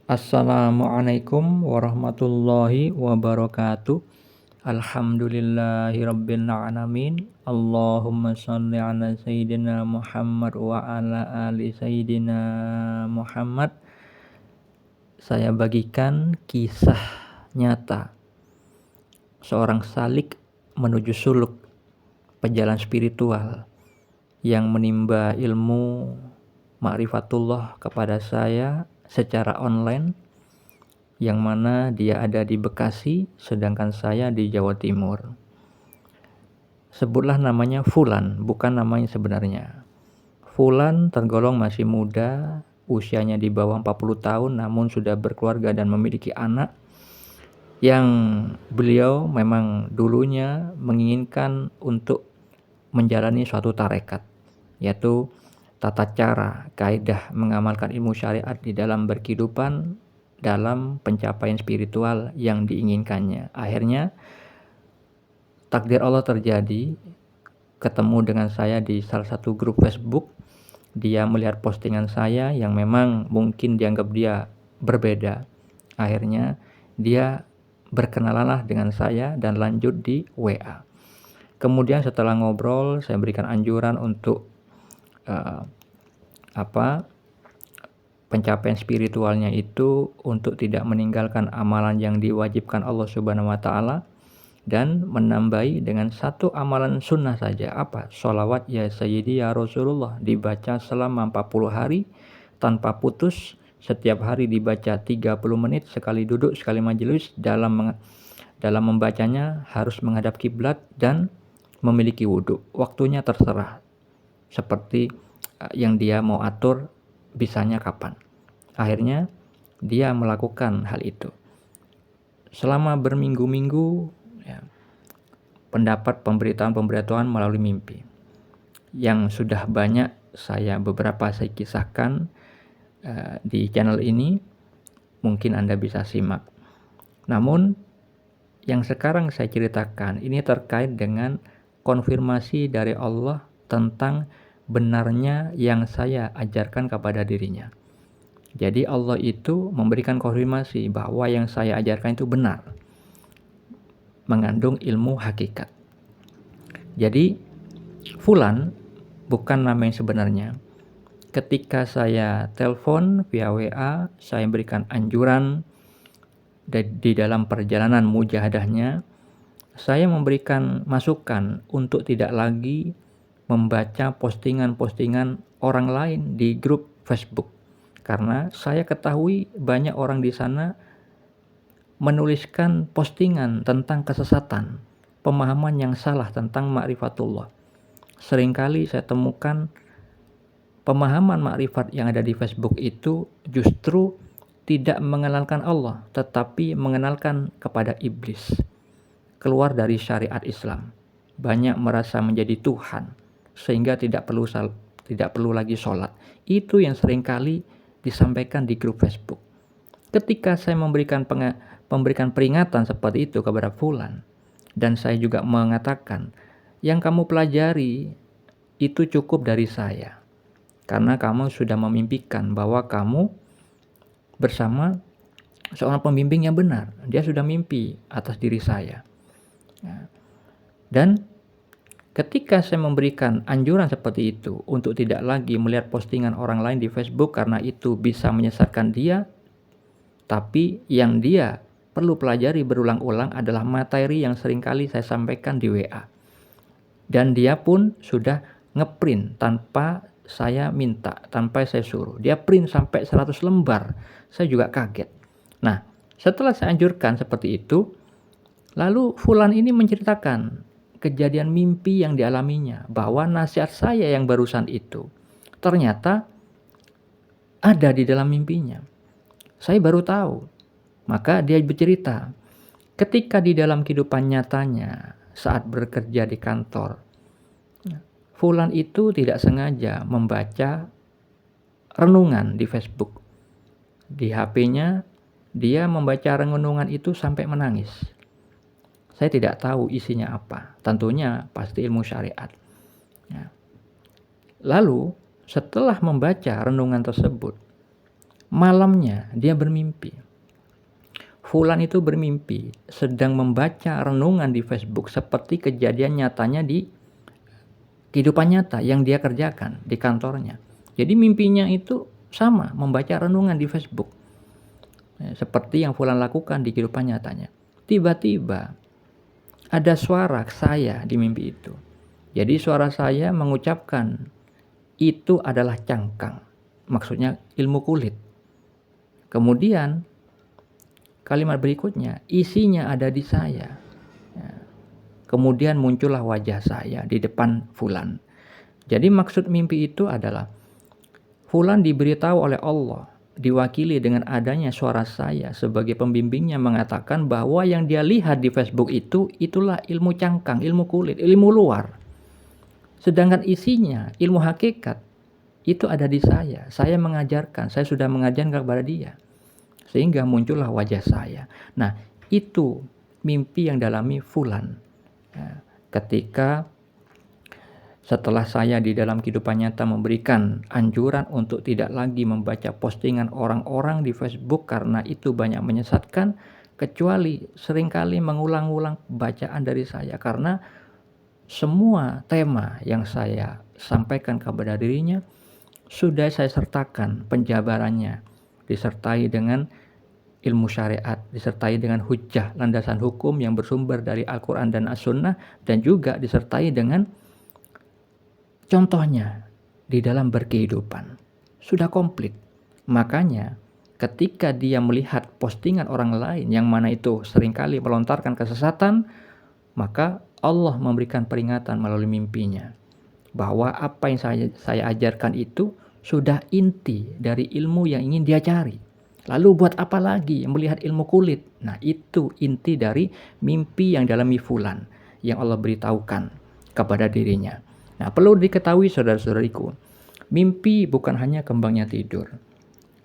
Assalamualaikum warahmatullahi wabarakatuh. Alhamdulillahirabbil alamin. Allahumma shalli ala sayyidina Muhammad wa ala ali sayyidina Muhammad. Saya bagikan kisah nyata seorang salik menuju suluk, pejalan spiritual yang menimba ilmu ma'rifatullah kepada saya secara online, yang mana dia ada di Bekasi sedangkan saya di Jawa Timur. Sebutlah namanya Fulan, bukan namanya sebenarnya. Fulan tergolong masih muda, usianya di bawah 40 tahun namun sudah berkeluarga dan memiliki anak, yang beliau memang dulunya menginginkan untuk menjalani suatu tarekat, yaitu tata cara, kaidah mengamalkan ilmu syariat di dalam berkehidupan dalam pencapaian spiritual yang diinginkannya. Akhirnya takdir Allah terjadi, ketemu dengan saya di salah satu grup Facebook. Dia melihat postingan saya yang memang mungkin dianggap dia berbeda. Akhirnya dia berkenalanlah dengan saya dan lanjut di WA. Kemudian setelah ngobrol, saya berikan anjuran untuk pencapaian spiritualnya itu untuk tidak meninggalkan amalan yang diwajibkan Allah Subhanahu wa taala dan menambahi dengan satu amalan sunnah saja. Apa? Sholawat ya Sayyidi ya Rasulullah dibaca selama 40 hari tanpa putus, setiap hari dibaca 30 menit, sekali duduk sekali majelis. Dalam membacanya harus menghadap kiblat dan memiliki wudhu. Waktunya terserah seperti yang dia mau atur, bisanya kapan. Akhirnya dia melakukan hal itu selama berminggu-minggu, ya, pendapat pemberitaan melalui mimpi yang sudah banyak saya kisahkan di channel ini. Mungkin Anda bisa simak. Namun yang sekarang saya ceritakan ini terkait dengan konfirmasi dari Allah tentang benarnya yang saya ajarkan kepada dirinya. Jadi Allah itu memberikan konfirmasi bahwa yang saya ajarkan itu benar, mengandung ilmu hakikat. Jadi Fulan bukan nama yang sebenarnya. Ketika saya telepon via WA, saya berikan anjuran di dalam perjalanan mujahadahnya. Saya memberikan masukan untuk tidak lagi membaca postingan-postingan orang lain di grup Facebook, karena saya ketahui banyak orang di sana menuliskan postingan tentang kesesatan, pemahaman yang salah tentang ma'rifatullah. Seringkali saya temukan pemahaman makrifat yang ada di Facebook itu justru tidak mengenalkan Allah, tetapi mengenalkan kepada iblis. Keluar dari syariat Islam, banyak merasa menjadi Tuhan sehingga tidak perlu lagi sholat. Itu yang seringkali disampaikan di grup Facebook. Ketika saya memberikan peringatan seperti itu kepada Fulan, dan saya juga mengatakan yang kamu pelajari itu cukup dari saya, karena kamu sudah memimpikan bahwa kamu bersama seorang pembimbing yang benar. Dia sudah mimpi atas diri saya. Dan ketika saya memberikan anjuran seperti itu untuk tidak lagi melihat postingan orang lain di Facebook karena itu bisa menyesatkan dia, tapi yang dia perlu pelajari berulang-ulang adalah materi yang seringkali saya sampaikan di WA. Dan dia pun sudah ngeprint tanpa saya minta, tanpa saya suruh. Dia print sampai 100 lembar. Saya juga kaget. Nah, setelah saya anjurkan seperti itu, lalu Fulan ini menceritakan kejadian mimpi yang dialaminya, bahwa nasihat saya yang barusan itu ternyata ada di dalam mimpinya. Saya baru tahu. Maka dia bercerita, ketika di dalam kehidupan nyatanya saat bekerja di kantor, Fulan itu tidak sengaja membaca renungan di Facebook. Di HP-nya dia membaca renungan itu sampai menangis. Saya tidak tahu isinya apa. Tentunya pasti ilmu syariat. Lalu setelah membaca renungan tersebut, Malamnya dia bermimpi. Fulan itu bermimpi sedang membaca renungan di Facebook seperti kejadian nyatanya di kehidupan nyata yang dia kerjakan di kantornya. Jadi mimpinya itu sama, membaca renungan di Facebook. Seperti yang Fulan lakukan di kehidupan nyatanya. Tiba-tiba ada suara saya di mimpi itu. Jadi suara saya mengucapkan, itu adalah cangkang. Maksudnya ilmu kulit. Kemudian kalimat berikutnya, isinya ada di saya. Kemudian muncullah wajah saya di depan Fulan. Jadi maksud mimpi itu adalah Fulan diberitahu oleh Allah, diwakili dengan adanya suara saya sebagai pembimbingnya mengatakan bahwa yang dia lihat di Facebook itu, itulah ilmu cangkang, ilmu kulit, ilmu luar. Sedangkan isinya, ilmu hakikat, itu ada di saya. Saya mengajarkan, saya sudah mengajarkan kepada dia. Sehingga muncullah wajah saya. Nah, itu mimpi yang dalami Fulan. Ketika setelah saya di dalam kehidupan nyata memberikan anjuran untuk tidak lagi membaca postingan orang-orang di Facebook karena itu banyak menyesatkan, kecuali seringkali mengulang-ulang bacaan dari saya, karena semua tema yang saya sampaikan kepada dirinya sudah saya sertakan penjabarannya, disertai dengan ilmu syariat, disertai dengan hujjah, landasan hukum yang bersumber dari Al-Quran dan As-Sunnah, dan juga disertai dengan contohnya di dalam berkehidupan. Sudah komplit. Makanya ketika dia melihat postingan orang lain yang mana itu seringkali melontarkan kesesatan, maka Allah memberikan peringatan melalui mimpinya bahwa apa yang saya ajarkan itu sudah inti dari ilmu yang ingin dia cari. Lalu buat apa lagi melihat ilmu kulit? Nah, itu inti dari mimpi yang dalami Fulan yang Allah beritahukan kepada dirinya. Nah, perlu diketahui saudara-saudariku, mimpi bukan hanya kembangnya tidur.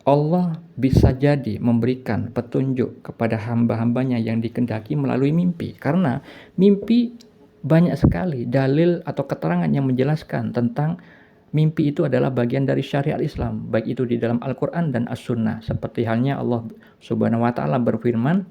Allah bisa jadi memberikan petunjuk kepada hamba-hambanya yang dikehendaki melalui mimpi. Karena mimpi banyak sekali dalil atau keterangan yang menjelaskan tentang mimpi itu adalah bagian dari syariat Islam, baik itu di dalam Al-Quran dan As-Sunnah. Seperti halnya Allah Subhanahu wa Ta'ala berfirman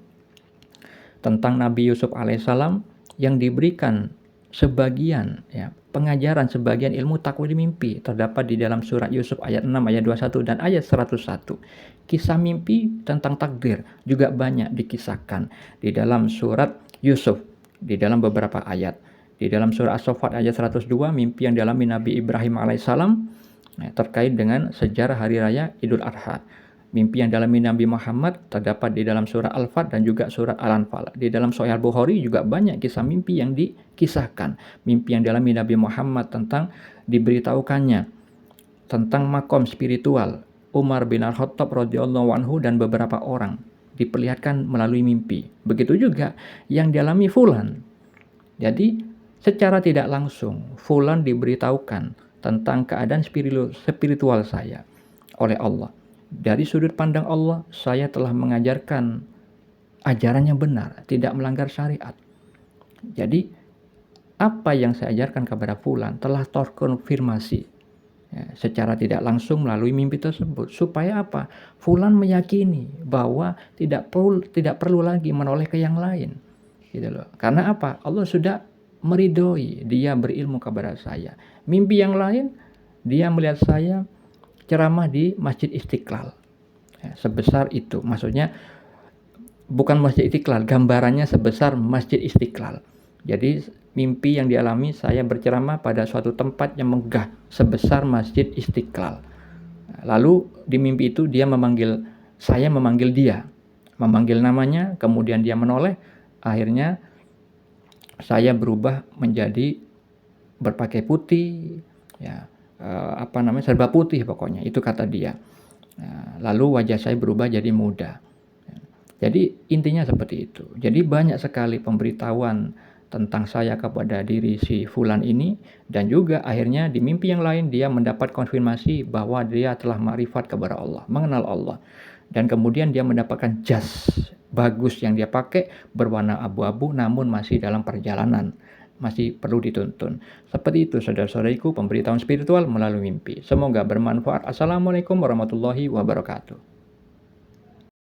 tentang Nabi Yusuf alaihissalam yang diberikan sebagian pengajaran, sebagian ilmu takwil mimpi terdapat di dalam surat Yusuf ayat 6, ayat 21 dan ayat 101. Kisah mimpi tentang takdir juga banyak dikisahkan di dalam surat Yusuf, di dalam beberapa ayat. Di dalam surah As-Saffat ayat 102, mimpi yang dialami Nabi Ibrahim alaihissalam terkait dengan sejarah hari raya Idul Adha. Mimpi yang dialami Nabi Muhammad terdapat di dalam surah Al-Fat dan juga surah Al-Anfal. Di dalam Sahih Al-Bukhari juga banyak kisah mimpi yang dikisahkan. Mimpi yang dialami Nabi Muhammad tentang diberitahukannya tentang makom spiritual Umar bin Al-Khattab radhiyallahu anhu dan beberapa orang diperlihatkan melalui mimpi. Begitu juga yang dialami Fulan. Jadi secara tidak langsung, Fulan diberitahukan tentang keadaan spiritual saya oleh Allah. Dari sudut pandang Allah, saya telah mengajarkan ajaran yang benar, tidak melanggar syariat. Jadi, apa yang saya ajarkan kepada Fulan telah terkonfirmasi secara tidak langsung melalui mimpi tersebut. Supaya apa? Fulan meyakini bahwa tidak perlu lagi menoleh ke yang lain. Gitu loh. Karena apa? Allah sudah meridhoi dia berilmu kepada saya. Mimpi yang lain, dia melihat saya ceramah di Masjid Istiqlal. Sebesar itu. Maksudnya bukan Masjid Istiqlal, gambarannya sebesar Masjid Istiqlal. Jadi mimpi yang dialami saya berceramah pada suatu tempat yang megah sebesar Masjid Istiqlal. Lalu di mimpi itu dia memanggil saya, memanggil dia, memanggil namanya, kemudian dia menoleh. Akhirnya saya berubah menjadi berpakaian putih, serba putih pokoknya, itu kata dia. Lalu wajah saya berubah jadi muda. Jadi intinya seperti itu. Jadi banyak sekali pemberitahuan tentang saya kepada diri si Fulan ini, dan juga akhirnya di mimpi yang lain dia mendapat konfirmasi bahwa dia telah ma'rifat kepada Allah, mengenal Allah. Dan kemudian dia mendapatkan jas bagus yang dia pakai berwarna abu-abu namun masih dalam perjalanan, masih perlu dituntun. Seperti itu saudara-saudariku, pemberitahuan spiritual melalui mimpi. Semoga bermanfaat. Assalamualaikum warahmatullahi wabarakatuh.